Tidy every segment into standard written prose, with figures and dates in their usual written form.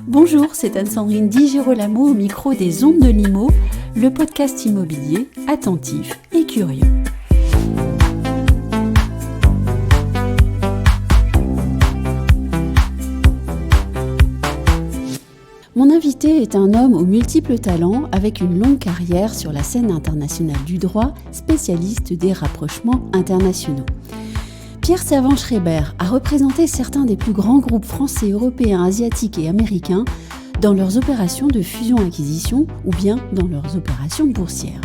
Bonjour, c'est Anne-Sandrine Di Girolamo au micro des Ondes de Limo, le podcast immobilier attentif et curieux. Mon invité est un homme aux multiples talents avec une longue carrière sur la scène internationale du droit, spécialiste des rapprochements internationaux. Pierre Servan-Schreiber a représenté certains des plus grands groupes français, européens, asiatiques et américains dans leurs opérations de fusion-acquisition ou bien dans leurs opérations boursières.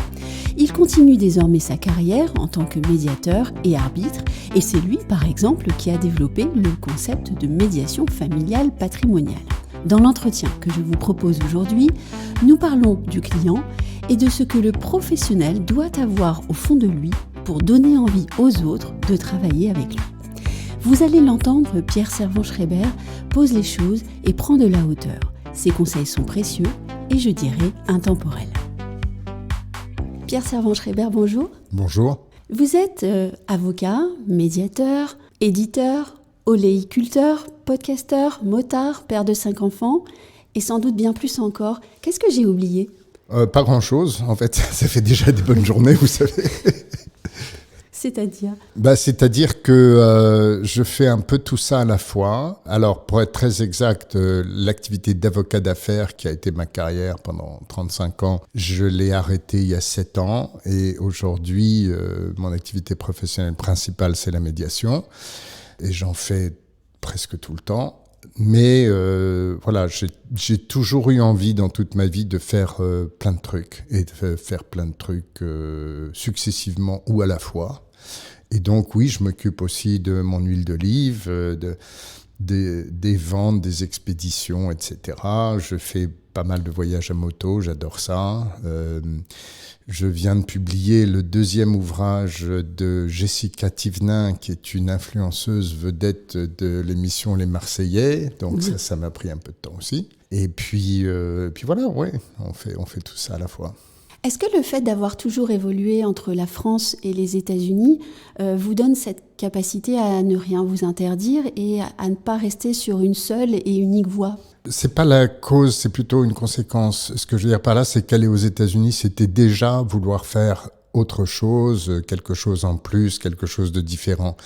Il continue désormais sa carrière en tant que médiateur et arbitre, et c'est lui, par exemple, qui a développé le concept de médiation familiale patrimoniale. Dans l'entretien que je vous propose aujourd'hui, nous parlons du client et de ce que le professionnel doit avoir au fond de lui pour donner envie aux autres de travailler avec lui. Vous allez l'entendre, Pierre Servan-Schreiber pose les choses et prend de la hauteur. Ses conseils sont précieux et je dirais intemporels. Pierre Servan-Schreiber, bonjour. Bonjour. Vous êtes avocat, médiateur, éditeur, oléiculteur, podcasteur, motard, père de 5 enfants et sans doute bien plus encore. Qu'est-ce que j'ai oublié ? Pas grand-chose, en fait. Ça fait déjà des bonnes journées, vous savez. C'est-à-dire ? C'est-à-dire que je fais un peu tout ça à la fois. Alors, pour être très exact, l'activité d'avocat d'affaires, qui a été ma carrière pendant 35 ans, je l'ai arrêtée il y a 7 ans. Et aujourd'hui, mon activité professionnelle principale, c'est la médiation. Et j'en fais presque tout le temps. Mais voilà, j'ai toujours eu envie dans toute ma vie de faire plein de trucs. Et de faire plein de trucs successivement ou à la fois. Et donc oui, je m'occupe aussi de mon huile d'olive, des ventes, des expéditions, etc. Je fais pas mal de voyages à moto, j'adore ça. Je viens de publier le 2e ouvrage de Jessica Thévenin, qui est une influenceuse vedette de l'émission Les Marseillais. Donc ça m'a pris un peu de temps aussi. Et puis voilà, ouais, on fait tout ça à la fois. Est-ce que le fait d'avoir toujours évolué entre la France et les États-Unis vous donne cette capacité à ne rien vous interdire et à ne pas rester sur une seule et unique voie ? C'est pas la cause, c'est plutôt une conséquence. Ce que je veux dire par là, c'est qu'aller aux États-Unis, c'était déjà vouloir faire autre chose, quelque chose en plus, quelque chose de différent.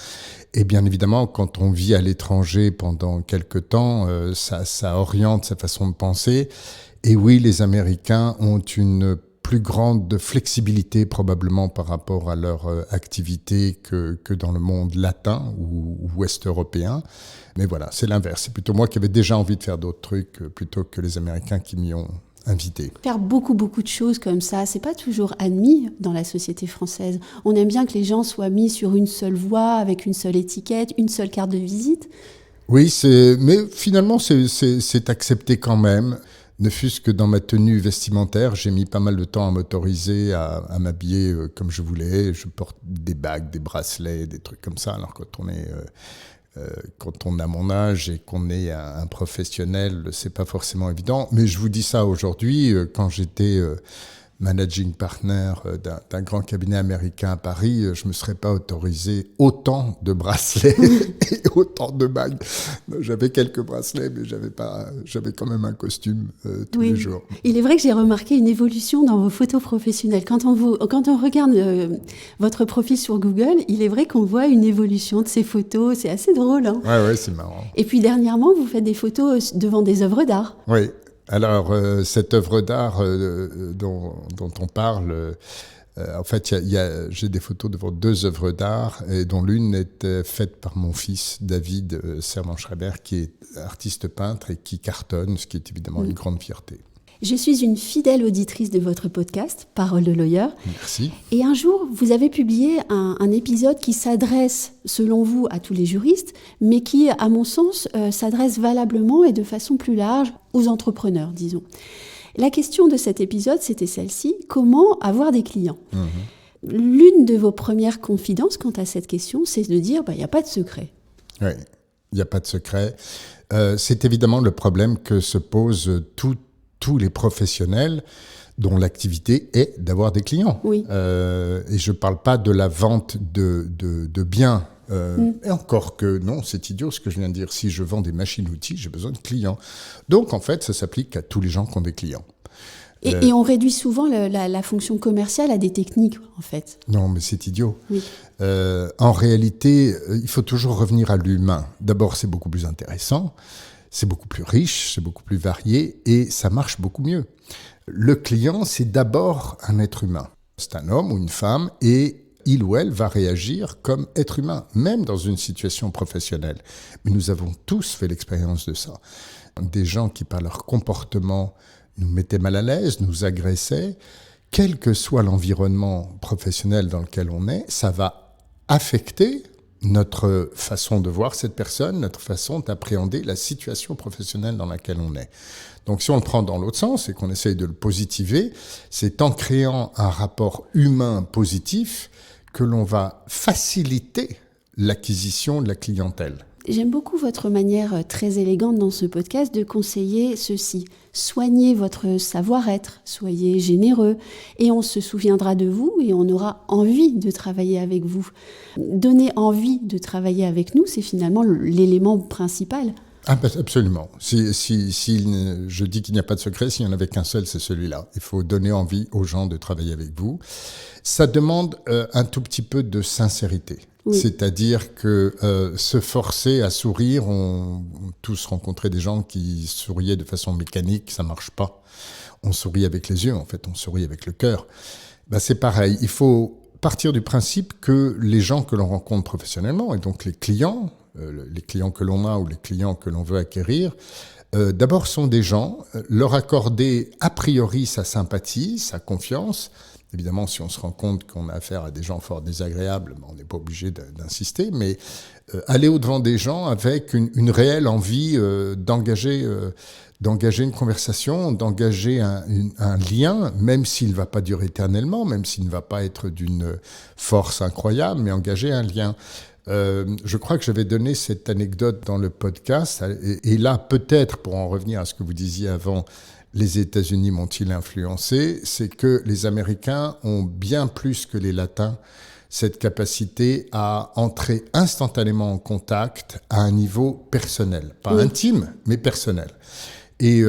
Et bien évidemment, quand on vit à l'étranger pendant quelque temps, ça oriente sa façon de penser. Et oui, les Américains ont une plus grande flexibilité probablement par rapport à leur activité que dans le monde latin ou ouest européen. Mais voilà, c'est l'inverse. C'est plutôt moi qui avais déjà envie de faire d'autres trucs plutôt que les Américains qui m'y ont invité. Faire beaucoup de choses comme ça, c'est pas toujours admis dans la société française. On aime bien que les gens soient mis sur une seule voie, avec une seule étiquette, une seule carte de visite. Oui, mais finalement, c'est accepté quand même. Ne fût-ce que dans ma tenue vestimentaire, j'ai mis pas mal de temps à m'autoriser à m'habiller comme je voulais. Je porte des bagues, des bracelets, des trucs comme ça. Alors quand on a mon âge et qu'on est un professionnel, c'est pas forcément évident. Mais je vous dis ça aujourd'hui, quand j'étais managing partner d'un grand cabinet américain à Paris, je me serais pas autorisé autant de bracelets et autant de bagues. J'avais quelques bracelets, mais j'avais quand même un costume tous les jours. Il est vrai que j'ai remarqué une évolution dans vos photos professionnelles. Quand on regarde votre profil sur Google, il est vrai qu'on voit une évolution de ces photos. C'est assez drôle. Hein ? Ouais, c'est marrant. Et puis dernièrement, vous faites des photos devant des œuvres d'art. Oui. Alors, cette œuvre d'art dont on parle, en fait, j'ai des photos devant 2 œuvres d'art, et dont l'une est faite par mon fils, David Servan-Schreiber, qui est artiste peintre et qui cartonne, ce qui est évidemment une grande fierté. Je suis une fidèle auditrice de votre podcast, Parole de lawyer. Merci. Et un jour, vous avez publié un épisode qui s'adresse, selon vous, à tous les juristes, mais qui, à mon sens, s'adresse valablement et de façon plus large aux entrepreneurs, disons. La question de cet épisode, c'était celle-ci: comment avoir des clients ? L'une de vos premières confidences quant à cette question, c'est de dire il n'y a pas de secret. Oui, il n'y a pas de secret. C'est évidemment le problème que se posent tous les professionnels dont l'activité est d'avoir des clients. Oui. Et je ne parle pas de la vente de biens Et encore que non, c'est idiot ce que je viens de dire. Si je vends des machines-outils, j'ai besoin de clients. Donc en fait, ça s'applique à tous les gens qui ont des clients. Et on réduit souvent la fonction commerciale à des techniques, en fait. Non, mais c'est idiot. Oui. En réalité, il faut toujours revenir à l'humain. D'abord, c'est beaucoup plus intéressant, c'est beaucoup plus riche, c'est beaucoup plus varié et ça marche beaucoup mieux. Le client, c'est d'abord un être humain. C'est un homme ou une femme et il ou elle va réagir comme être humain, même dans une situation professionnelle. Mais nous avons tous fait l'expérience de ça. Des gens qui, par leur comportement, nous mettaient mal à l'aise, nous agressaient. Quel que soit l'environnement professionnel dans lequel on est, ça va affecter notre façon de voir cette personne, notre façon d'appréhender la situation professionnelle dans laquelle on est. Donc si on le prend dans l'autre sens et qu'on essaye de le positiver, c'est en créant un rapport humain positif que l'on va faciliter l'acquisition de la clientèle. J'aime beaucoup votre manière très élégante dans ce podcast de conseiller ceci. Soignez votre savoir-être, soyez généreux et on se souviendra de vous et on aura envie de travailler avec vous. Donner envie de travailler avec nous, c'est finalement l'élément principal. Ah ben absolument. Si je dis qu'il n'y a pas de secret, s'il n'y en avait qu'un seul, c'est celui-là. Il faut donner envie aux gens de travailler avec vous. Ça demande un tout petit peu de sincérité. Oui. C'est-à-dire que se forcer à sourire, on tous rencontré des gens qui souriaient de façon mécanique, ça marche pas. On sourit avec les yeux, en fait, on sourit avec le cœur. Ben, c'est pareil, il faut partir du principe que les gens que l'on rencontre professionnellement, et donc les clients que l'on a ou les clients que l'on veut acquérir, d'abord sont des gens, leur accorder a priori sa sympathie, sa confiance. Évidemment, si on se rend compte qu'on a affaire à des gens fort désagréables, on n'est pas obligé d'insister, mais aller au-devant des gens avec une réelle envie d'engager une conversation, d'engager un lien, même s'il ne va pas durer éternellement, même s'il ne va pas être d'une force incroyable, mais engager un lien. Je crois que j'avais donné cette anecdote dans le podcast, et là, peut-être, pour en revenir à ce que vous disiez avant, les États-Unis m'ont-ils influencé, c'est que les Américains ont bien plus que les Latins cette capacité à entrer instantanément en contact à un niveau personnel. Pas intime, mais personnel. Et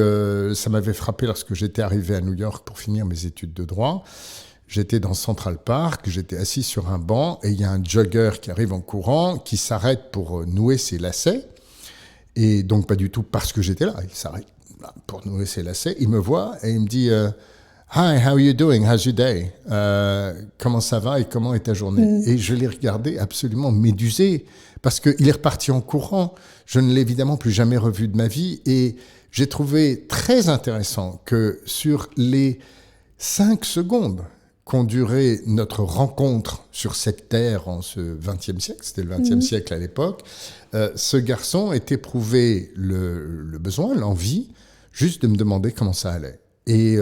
ça m'avait frappé lorsque j'étais arrivé à New York pour finir mes études de droit. J'étais dans Central Park, j'étais assis sur un banc et il y a un jogger qui arrive en courant, qui s'arrête pour nouer ses lacets. Et donc pas du tout parce que j'étais là, il s'arrête pour nouer ses lacets. Il me voit et il me dit « Hi, how are you doing? How's your day? Comment ça va et comment est ta journée ?» Et je l'ai regardé absolument médusé parce qu'il est reparti en courant. Je ne l'ai évidemment plus jamais revu de ma vie et j'ai trouvé très intéressant que sur les 5 secondes qu'ont duré notre rencontre sur cette terre en ce XXe siècle, c'était le XXe siècle à l'époque, ce garçon ait éprouvé le besoin, l'envie, juste de me demander comment ça allait. Et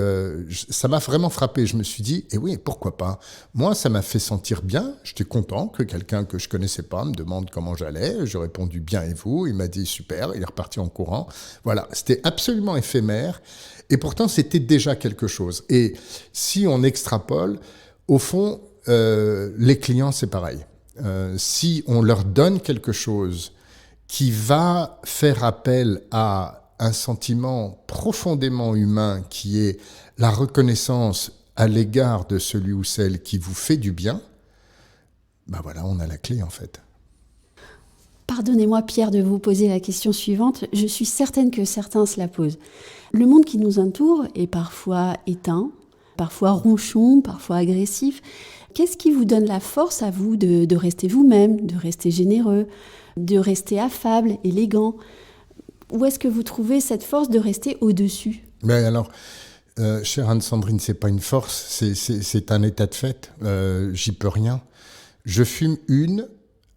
ça m'a vraiment frappé. Je me suis dit, eh oui, pourquoi pas? Moi, ça m'a fait sentir bien. J'étais content que quelqu'un que je connaissais pas me demande comment j'allais. J'ai répondu bien et vous? Il m'a dit super. Il est reparti en courant. Voilà, c'était absolument éphémère. Et pourtant, c'était déjà quelque chose. Et si on extrapole, au fond, les clients, c'est pareil. Si on leur donne quelque chose qui va faire appel à un sentiment profondément humain qui est la reconnaissance à l'égard de celui ou celle qui vous fait du bien, ben voilà, on a la clé en fait. Pardonnez-moi Pierre de vous poser la question suivante, je suis certaine que certains se la posent. Le monde qui nous entoure est parfois éteint, parfois ronchon, parfois agressif. Qu'est-ce qui vous donne la force à vous de rester vous-même, de rester généreux, de rester affable, élégant ? Où est-ce que vous trouvez cette force de rester au-dessus ? Mais alors, chère Anne-Sandrine, c'est pas une force, c'est un état de fait. J'y peux rien. Je fume 1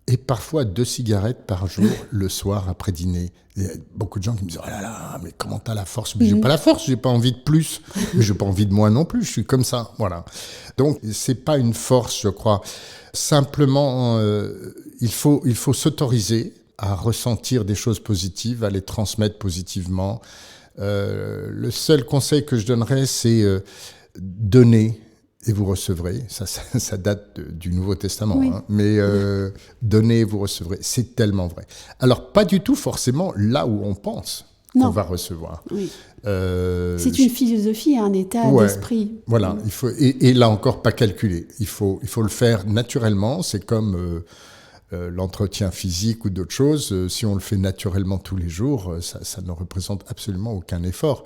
et parfois 2 cigarettes par jour le soir après dîner. Il y a beaucoup de gens qui me disent « Oh là là, mais comment t'as la force ?» Mais j'ai pas la force, j'ai pas envie de plus. Mais j'ai pas envie de moins non plus, je suis comme ça. Voilà. Donc, c'est pas une force, je crois. Simplement, il faut s'autoriser à ressentir des choses positives, à les transmettre positivement. Le seul conseil que je donnerais, c'est donner. et vous recevrez. Ça date du Nouveau Testament, Oui. hein. Mais donnez, vous recevrez. C'est tellement vrai. Alors, pas du tout forcément là où on pense qu'on va recevoir. Oui. C'est une philosophie, un état d'esprit. Voilà, il faut, et là encore, pas calculer. Il faut le faire naturellement. C'est comme l'entretien physique ou d'autres choses. Si on le fait naturellement tous les jours, ça ne représente absolument aucun effort.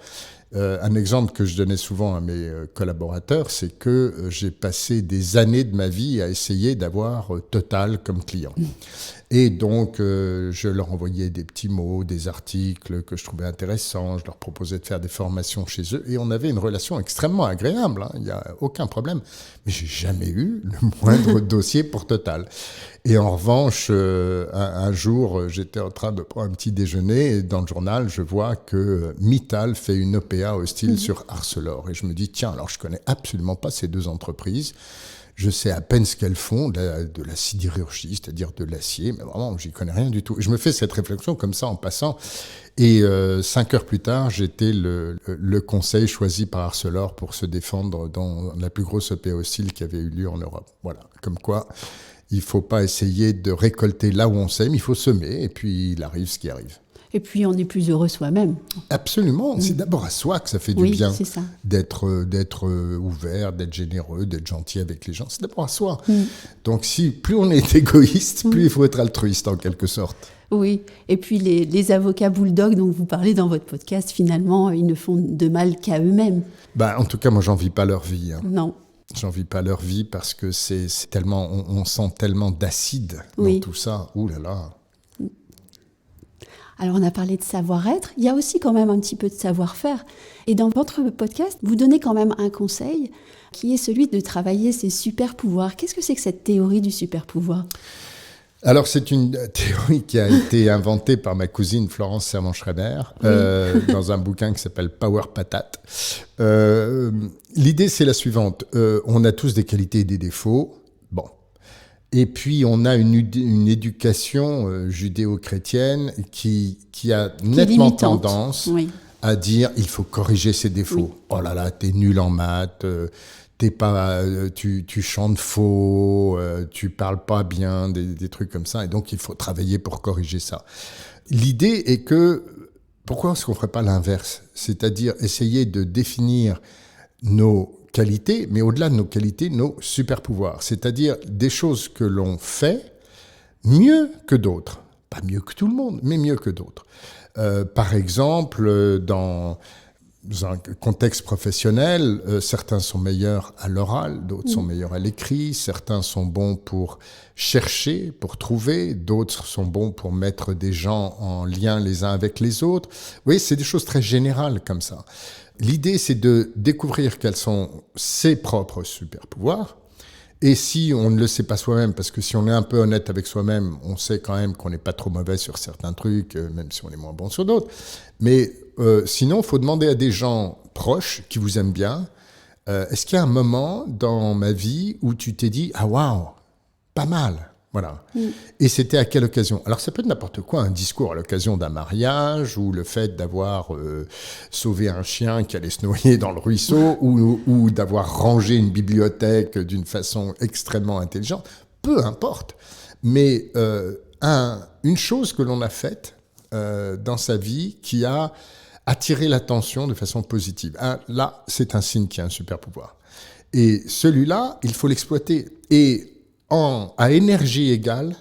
Un exemple que je donnais souvent à mes collaborateurs, c'est que j'ai passé des années de ma vie à essayer d'avoir Total comme client. Et donc, je leur envoyais des petits mots, des articles que je trouvais intéressants, je leur proposais de faire des formations chez eux, et on avait une relation extrêmement agréable, hein, il n'y a aucun problème. Mais j'ai jamais eu le moindre dossier pour Total. Et en revanche, un jour, j'étais en train de prendre un petit déjeuner, et dans le journal, je vois que Mittal fait une OPA hostile sur Arcelor. Et je me dis, tiens, alors je connais absolument pas ces deux entreprises. Je sais à peine ce qu'elles font, de la sidérurgie, c'est-à-dire de l'acier, mais vraiment, j'y connais rien du tout. Et je me fais cette réflexion comme ça en passant. Et 5 heures plus tard, j'étais le conseil choisi par Arcelor pour se défendre dans la plus grosse OPA hostile qui avait eu lieu en Europe. Voilà, comme quoi, il ne faut pas essayer de récolter là où on sème, il faut semer, et puis il arrive ce qui arrive. Et puis, on est plus heureux soi-même. Absolument. C'est d'abord à soi que ça fait du bien c'est ça. d'être ouvert, d'être généreux, d'être gentil avec les gens. C'est d'abord à soi. Donc, plus on est égoïste, plus il faut être altruiste en quelque sorte. Oui. Et puis, les avocats bulldogs dont vous parlez dans votre podcast, finalement, ils ne font de mal qu'à eux-mêmes. En tout cas, moi, j'envie pas leur vie. Hein. Non. J'envie pas leur vie parce que c'est tellement, on sent tellement d'acide dans tout ça. Ouh là là. Alors, on a parlé de savoir-être. Il y a aussi quand même un petit peu de savoir-faire. Et dans votre podcast, vous donnez quand même un conseil qui est celui de travailler ses super-pouvoirs. Qu'est-ce que c'est que cette théorie du super-pouvoir ? Alors, c'est une théorie qui a été inventée par ma cousine Florence Servan-Schreiber dans un bouquin qui s'appelle Power Patate. L'idée, c'est la suivante. On a tous des qualités et des défauts. Bon. Et puis, on a une éducation judéo-chrétienne qui a nettement tendance à dire il faut corriger ses défauts. Oui. Oh là là, t'es nul en maths, tu chantes faux, tu parles pas bien, des trucs comme ça. Et donc, il faut travailler pour corriger ça. L'idée est que, pourquoi est-ce qu'on ferait pas l'inverse ? C'est-à-dire essayer de définir nos qualités, mais au-delà de nos qualités, nos super-pouvoirs. C'est-à-dire des choses que l'on fait mieux que d'autres. Pas mieux que tout le monde, mais mieux que d'autres. Par exemple, dans un contexte professionnel, certains sont meilleurs à l'oral, d'autres sont meilleurs à l'écrit, certains sont bons pour chercher, pour trouver, d'autres sont bons pour mettre des gens en lien les uns avec les autres. Vous voyez, c'est des choses très générales comme ça. L'idée, c'est de découvrir quels sont ses propres super-pouvoirs. Et si on ne le sait pas soi-même, parce que si on est un peu honnête avec soi-même, on sait quand même qu'on n'est pas trop mauvais sur certains trucs, même si on est moins bon sur d'autres. Mais sinon, il faut demander à des gens proches qui vous aiment bien, est-ce qu'il y a un moment dans ma vie où tu t'es dit « Ah waouh, pas mal !» Voilà. Et c'était à quelle occasion ? Alors, ça peut être n'importe quoi, un discours à l'occasion d'un mariage, ou le fait d'avoir sauvé un chien qui allait se noyer dans le ruisseau, ou d'avoir rangé une bibliothèque d'une façon extrêmement intelligente. Peu importe. Mais une chose que l'on a faite dans sa vie qui a attiré l'attention de façon positive. Là, c'est un signe qu'il y a un super pouvoir. Et celui-là, il faut l'exploiter. Et à énergie égale,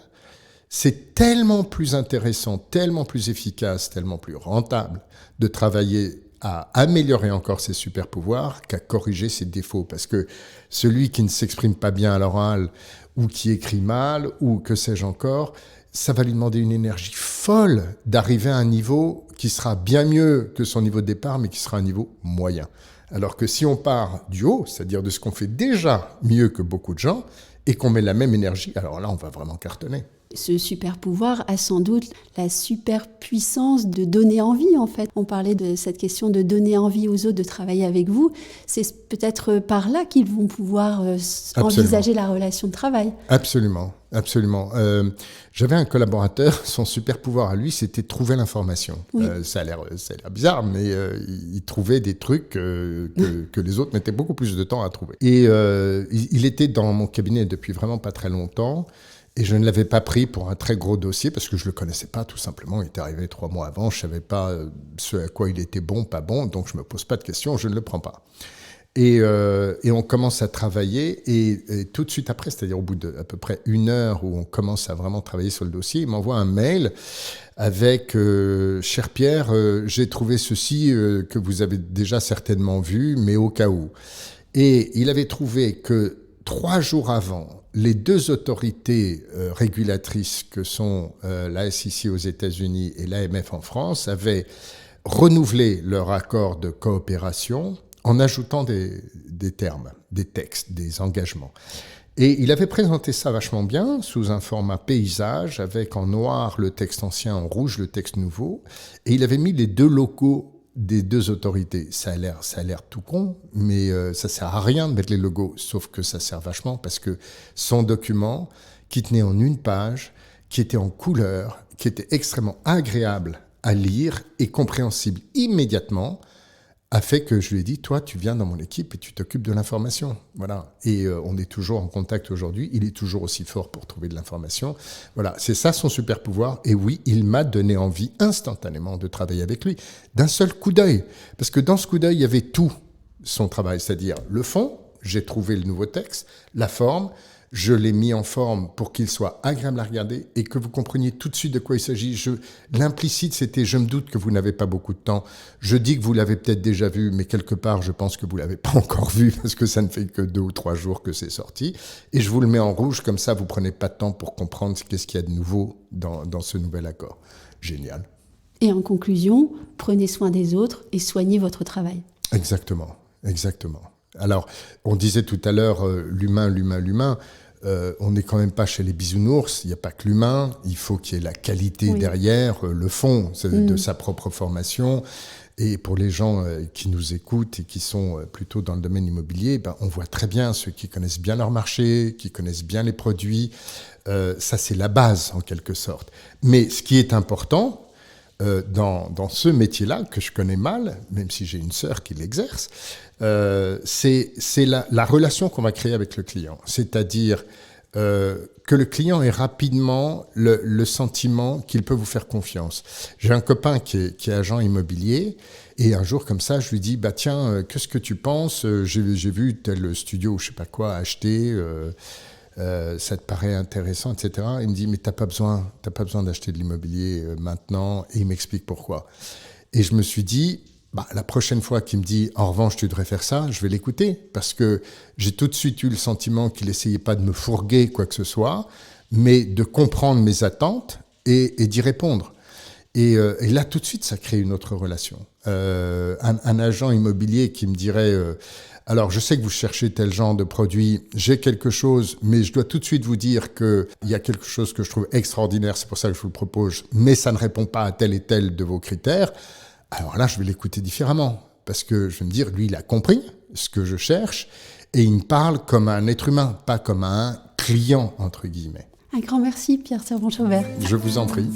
c'est tellement plus intéressant, tellement plus efficace, tellement plus rentable de travailler à améliorer encore ses super pouvoirs qu'à corriger ses défauts. Parce que celui qui ne s'exprime pas bien à l'oral ou qui écrit mal ou que sais-je encore, ça va lui demander une énergie folle d'arriver à un niveau qui sera bien mieux que son niveau de départ, mais qui sera un niveau moyen. Alors que si on part du haut, c'est-à-dire de ce qu'on fait déjà mieux que beaucoup de gens, et qu'on met la même énergie, alors là, on va vraiment cartonner. Ce super pouvoir a sans doute la super puissance de donner envie, en fait. On parlait de cette question de donner envie aux autres de travailler avec vous. C'est peut-être par là qu'ils vont pouvoir envisager la relation de travail. Absolument. J'avais un collaborateur, son super pouvoir à lui, c'était trouver l'information. Oui. Ça a l'air bizarre, mais il trouvait des trucs que les autres mettaient beaucoup plus de temps à trouver. Et il était dans mon cabinet depuis vraiment pas très longtemps. Et je ne l'avais pas pris pour un très gros dossier parce que je ne le connaissais pas, tout simplement. Il était arrivé 3 mois avant, je ne savais pas ce à quoi il était bon, pas bon, donc je ne me pose pas de questions, je ne le prends pas. Et on commence à travailler et tout de suite après, c'est-à-dire au bout d'à peu près 1 heure où on commence à vraiment travailler sur le dossier, il m'envoie un mail avec « Cher Pierre, j'ai trouvé ceci que vous avez déjà certainement vu, mais au cas où ». Et il avait trouvé que 3 jours avant, les 2 autorités régulatrices que sont la SEC aux États-Unis et l'AMF en France avaient renouvelé leur accord de coopération en ajoutant des termes, des textes, des engagements. Et il avait présenté ça vachement bien, sous un format paysage, avec en noir le texte ancien, en rouge le texte nouveau, et il avait mis les 2 logos des 2 autorités. Ça a l'air tout con, mais ça sert à rien de mettre les logos, sauf que ça sert vachement parce que son document, qui tenait en 1 page, qui était en couleur, qui était extrêmement agréable à lire et compréhensible immédiatement, a fait que je lui ai dit, toi, tu viens dans mon équipe et tu t'occupes de l'information. Voilà. Et on est toujours en contact aujourd'hui. Il est toujours aussi fort pour trouver de l'information. Voilà. C'est ça son super pouvoir. Et oui, il m'a donné envie instantanément de travailler avec lui, d'un seul coup d'œil. Parce que dans ce coup d'œil, il y avait tout son travail. C'est-à-dire le fond, j'ai trouvé le nouveau texte, la forme, je l'ai mis en forme pour qu'il soit agréable à regarder et que vous compreniez tout de suite de quoi il s'agit. L'implicite, c'était « je me doute que vous n'avez pas beaucoup de temps ». Je dis que vous l'avez peut-être déjà vu, mais quelque part, je pense que vous ne l'avez pas encore vu parce que ça ne fait que 2 ou 3 jours que c'est sorti. Et je vous le mets en rouge, comme ça, vous ne prenez pas de temps pour comprendre qu'est-ce qu'il y a de nouveau dans ce nouvel accord. Génial. Et en conclusion, prenez soin des autres et soignez votre travail. Exactement. Alors, on disait tout à l'heure l'humain. On n'est quand même pas chez les bisounours, il n'y a pas que l'humain, il faut qu'il y ait la qualité derrière, le fond de sa propre formation. Et pour les gens qui nous écoutent et qui sont plutôt dans le domaine immobilier, on voit très bien ceux qui connaissent bien leur marché, qui connaissent bien les produits. Ça, c'est la base en quelque sorte. Mais ce qui est important, dans ce métier-là, que je connais mal, même si j'ai une sœur qui l'exerce, c'est la relation qu'on va créer avec le client. C'est-à-dire que le client ait rapidement le sentiment qu'il peut vous faire confiance. J'ai un copain qui est agent immobilier, et un jour comme ça, je lui dis « Tiens, qu'est-ce que tu penses ? J'ai vu tel studio, je sais pas quoi, acheter... ça te paraît intéressant, etc. » Il me dit « Mais t'as pas besoin d'acheter de l'immobilier maintenant. » Et il m'explique pourquoi. Et je me suis dit, la prochaine fois qu'il me dit « En revanche, tu devrais faire ça », je vais l'écouter. Parce que j'ai tout de suite eu le sentiment qu'il n'essayait pas de me fourguer quoi que ce soit, mais de comprendre mes attentes et d'y répondre. Et là, tout de suite, ça crée une autre relation. Un agent immobilier qui me dirait alors, je sais que vous cherchez tel genre de produit, j'ai quelque chose, mais je dois tout de suite vous dire qu'il y a quelque chose que je trouve extraordinaire, c'est pour ça que je vous le propose, mais ça ne répond pas à tel et tel de vos critères. Alors là, je vais l'écouter différemment, parce que je vais me dire, lui, il a compris ce que je cherche, et il me parle comme un être humain, pas comme un client, entre guillemets. Un grand merci, Pierre Servan-Schobert. Je vous en prie.